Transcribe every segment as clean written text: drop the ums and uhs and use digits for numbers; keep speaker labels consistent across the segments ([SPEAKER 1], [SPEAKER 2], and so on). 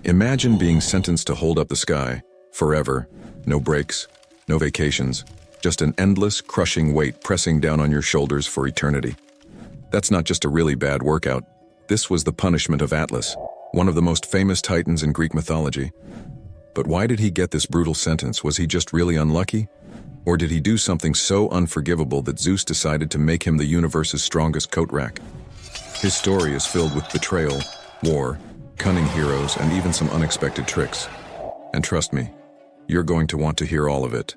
[SPEAKER 1] Imagine being sentenced to hold up the sky, forever, no breaks, no vacations, just an endless, crushing weight pressing down on your shoulders for eternity. That's not just a really bad workout. This was the punishment of Atlas, one of the most famous titans in Greek mythology. But why did he get this brutal sentence? Was he just really unlucky? Or did he do something so unforgivable that Zeus decided to make him the universe's strongest coat rack? His story is filled with betrayal, war, cunning heroes, and even some unexpected tricks. And trust me, you're going to want to hear all of it.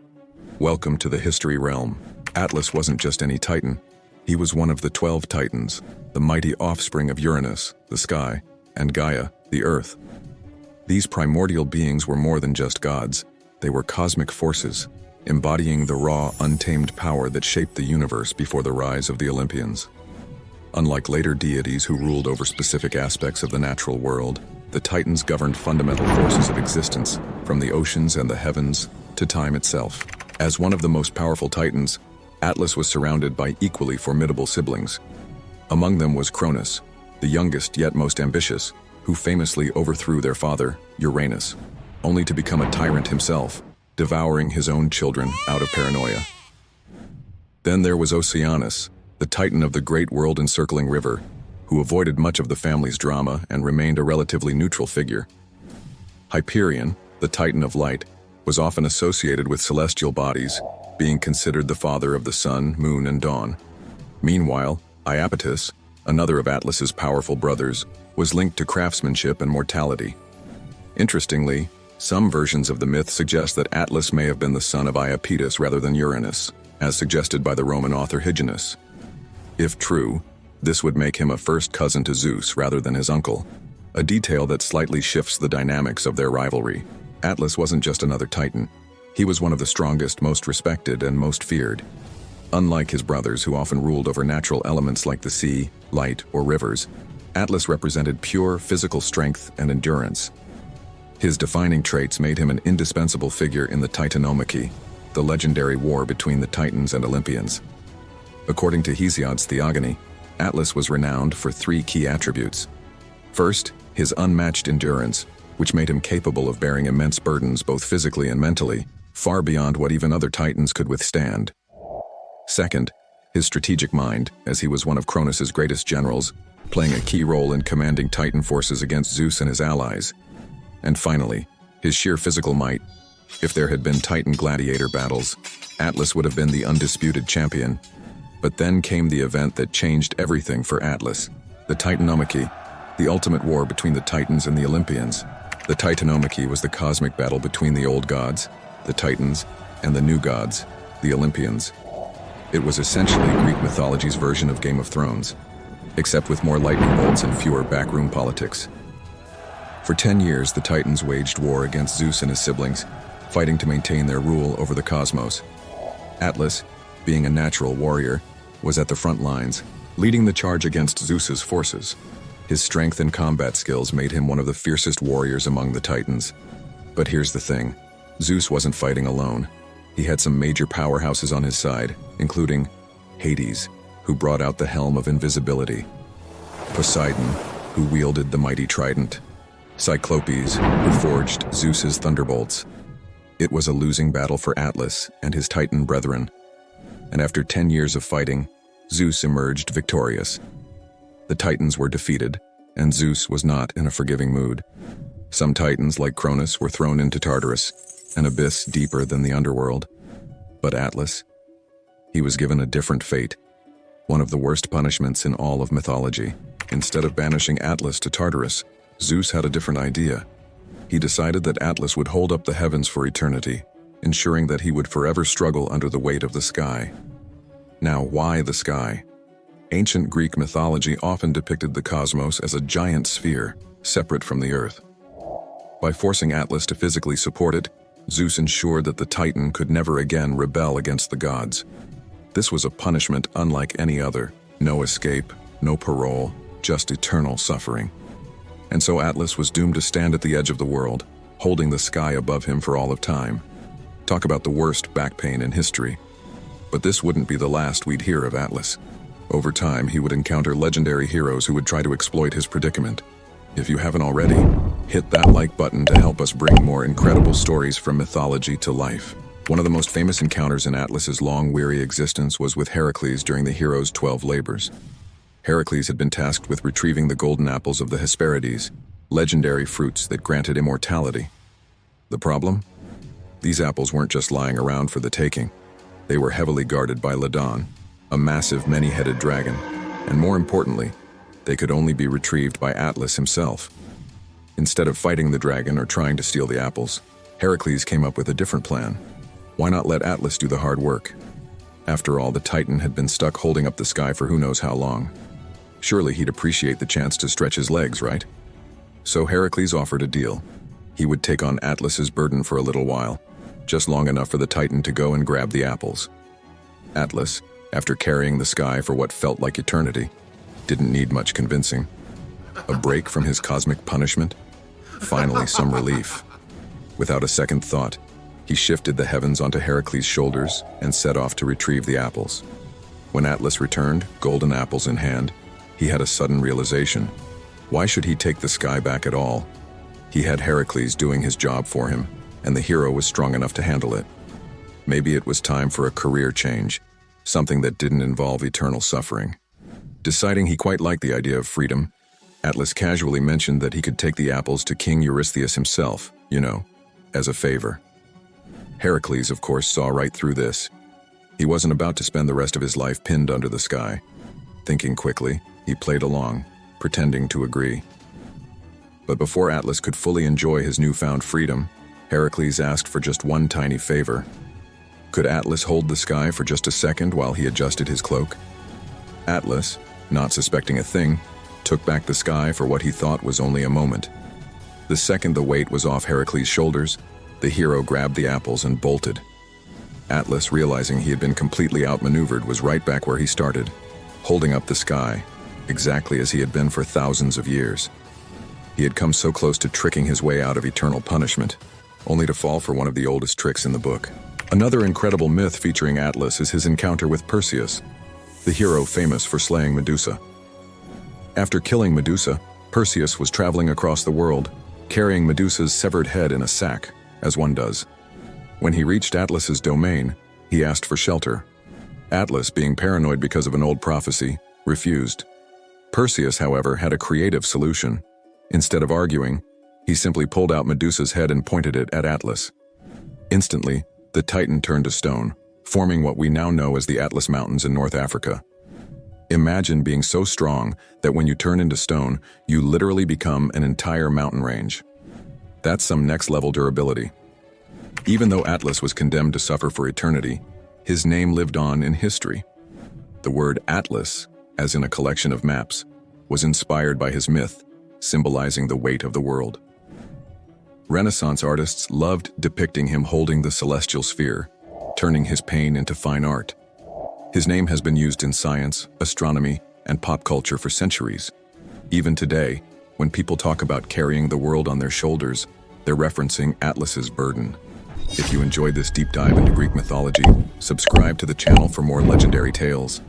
[SPEAKER 1] Welcome to the history realm. Atlas wasn't just any titan. He was one of the 12 titans, the mighty offspring of Uranus, the sky, and Gaia, the earth. These primordial beings were more than just gods. They were cosmic forces, embodying the raw, untamed power that shaped the universe before the rise of the Olympians. Unlike later deities who ruled over specific aspects of the natural world, the Titans governed fundamental forces of existence, from the oceans and the heavens to time itself. As one of the most powerful Titans, Atlas was surrounded by equally formidable siblings. Among them was Cronus, the youngest yet most ambitious, who famously overthrew their father, Uranus, only to become a tyrant himself, devouring his own children out of paranoia. Then there was Oceanus, the titan of the great world-encircling river, who avoided much of the family's drama and remained a relatively neutral figure. Hyperion, the titan of light, was often associated with celestial bodies, being considered the father of the sun, moon, and dawn. Meanwhile, Iapetus, another of Atlas's powerful brothers, was linked to craftsmanship and mortality. Interestingly, some versions of the myth suggest that Atlas may have been the son of Iapetus rather than Uranus, as suggested by the Roman author Hyginus. If true, this would make him a first cousin to Zeus rather than his uncle, a detail that slightly shifts the dynamics of their rivalry. Atlas wasn't just another titan. He was one of the strongest, most respected, and most feared. Unlike his brothers, who often ruled over natural elements like the sea, light, or rivers, Atlas represented pure physical strength and endurance. His defining traits made him an indispensable figure in the Titanomachy, the legendary war between the Titans and Olympians. According to Hesiod's Theogony, Atlas was renowned for 3 key attributes. First, his unmatched endurance, which made him capable of bearing immense burdens both physically and mentally, far beyond what even other titans could withstand. Second, his strategic mind, as he was one of Cronus's greatest generals, playing a key role in commanding titan forces against Zeus and his allies. And finally, his sheer physical might. If there had been titan gladiator battles, Atlas would have been the undisputed champion. But then came the event that changed everything for Atlas, the Titanomachy, the ultimate war between the Titans and the Olympians. The Titanomachy was the cosmic battle between the old gods, the Titans, and the new gods, the Olympians. It was essentially Greek mythology's version of Game of Thrones, except with more lightning bolts and fewer backroom politics. For 10 years, the Titans waged war against Zeus and his siblings, fighting to maintain their rule over the cosmos. Atlas, being a natural warrior, was at the front lines, leading the charge against Zeus's forces. His strength and combat skills made him one of the fiercest warriors among the Titans. But here's the thing, Zeus wasn't fighting alone. He had some major powerhouses on his side, including Hades, who brought out the helm of invisibility, Poseidon, who wielded the mighty trident, Cyclopes, who forged Zeus's thunderbolts. It was a losing battle for Atlas and his Titan brethren. And after 10 years of fighting, Zeus emerged victorious. The Titans were defeated, and Zeus was not in a forgiving mood. Some Titans, like Cronus, were thrown into Tartarus, an abyss deeper than the underworld. But Atlas, he was given a different fate, one of the worst punishments in all of mythology. Instead of banishing Atlas to Tartarus, Zeus had a different idea. He decided that Atlas would hold up the heavens for eternity, ensuring that he would forever struggle under the weight of the sky. Now, why the sky? Ancient Greek mythology often depicted the cosmos as a giant sphere, separate from the earth. By forcing Atlas to physically support it, Zeus ensured that the Titan could never again rebel against the gods. This was a punishment unlike any other. No escape, no parole, just eternal suffering. And so Atlas was doomed to stand at the edge of the world, holding the sky above him for all of time. Talk about the worst back pain in history. But this wouldn't be the last we'd hear of Atlas. Over time, he would encounter legendary heroes who would try to exploit his predicament. If you haven't already, Hit that like button to help us bring more incredible stories from mythology to life. One of the most famous encounters in Atlas's long, weary existence was with Hercules during the hero's 12 labors. Hercules had been tasked with retrieving the golden apples of the Hesperides, legendary fruits that granted immortality. The problem? These apples weren't just lying around for the taking. They were heavily guarded by Ladon, a massive many-headed dragon, and more importantly, they could only be retrieved by Atlas himself. Instead of fighting the dragon or trying to steal the apples, Hercules came up with a different plan. Why not let Atlas do the hard work? After all, the Titan had been stuck holding up the sky for who knows how long. Surely he'd appreciate the chance to stretch his legs, right? So Hercules offered a deal. He would take on Atlas's burden for a little while, just long enough for the Titan to go and grab the apples. Atlas, after carrying the sky for what felt like eternity, didn't need much convincing. A break from his cosmic punishment? Finally, some relief. Without a second thought, he shifted the heavens onto Hercules' shoulders and set off to retrieve the apples. When Atlas returned, golden apples in hand, he had a sudden realization. Why should he take the sky back at all? He had Hercules doing his job for him, and the hero was strong enough to handle it. Maybe it was time for a career change, something that didn't involve eternal suffering. Deciding he quite liked the idea of freedom, Atlas casually mentioned that he could take the apples to King Eurystheus himself, as a favor. Hercules, of course, saw right through this. He wasn't about to spend the rest of his life pinned under the sky. Thinking quickly, he played along, pretending to agree. But before Atlas could fully enjoy his newfound freedom, Hercules asked for just one tiny favor. Could Atlas hold the sky for just a second while he adjusted his cloak? Atlas, not suspecting a thing, took back the sky for what he thought was only a moment. The second the weight was off Hercules' shoulders, the hero grabbed the apples and bolted. Atlas, realizing he had been completely outmaneuvered, was right back where he started, holding up the sky, exactly as he had been for thousands of years. He had come so close to tricking his way out of eternal punishment, only to fall for one of the oldest tricks in the book. Another incredible myth featuring Atlas is his encounter with Perseus, the hero famous for slaying Medusa. After killing Medusa, Perseus was traveling across the world, carrying Medusa's severed head in a sack, as one does. When he reached Atlas's domain, he asked for shelter. Atlas, being paranoid because of an old prophecy, refused. Perseus, however, had a creative solution. Instead of arguing, he simply pulled out Medusa's head and pointed it at Atlas. Instantly, the Titan turned to stone, forming what we now know as the Atlas Mountains in North Africa. Imagine being so strong that when you turn into stone, you literally become an entire mountain range. That's some next-level durability. Even though Atlas was condemned to suffer for eternity, his name lived on in history. The word Atlas, as in a collection of maps, was inspired by his myth, symbolizing the weight of the world. Renaissance artists loved depicting him holding the celestial sphere, turning his pain into fine art. His name has been used in science, astronomy, and pop culture for centuries. Even today, when people talk about carrying the world on their shoulders, they're referencing Atlas's burden. If you enjoyed this deep dive into Greek mythology, subscribe to the channel for more legendary tales.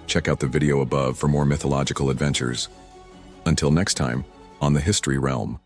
[SPEAKER 1] Check out the video above for more mythological adventures. Until next time, on the History Realm.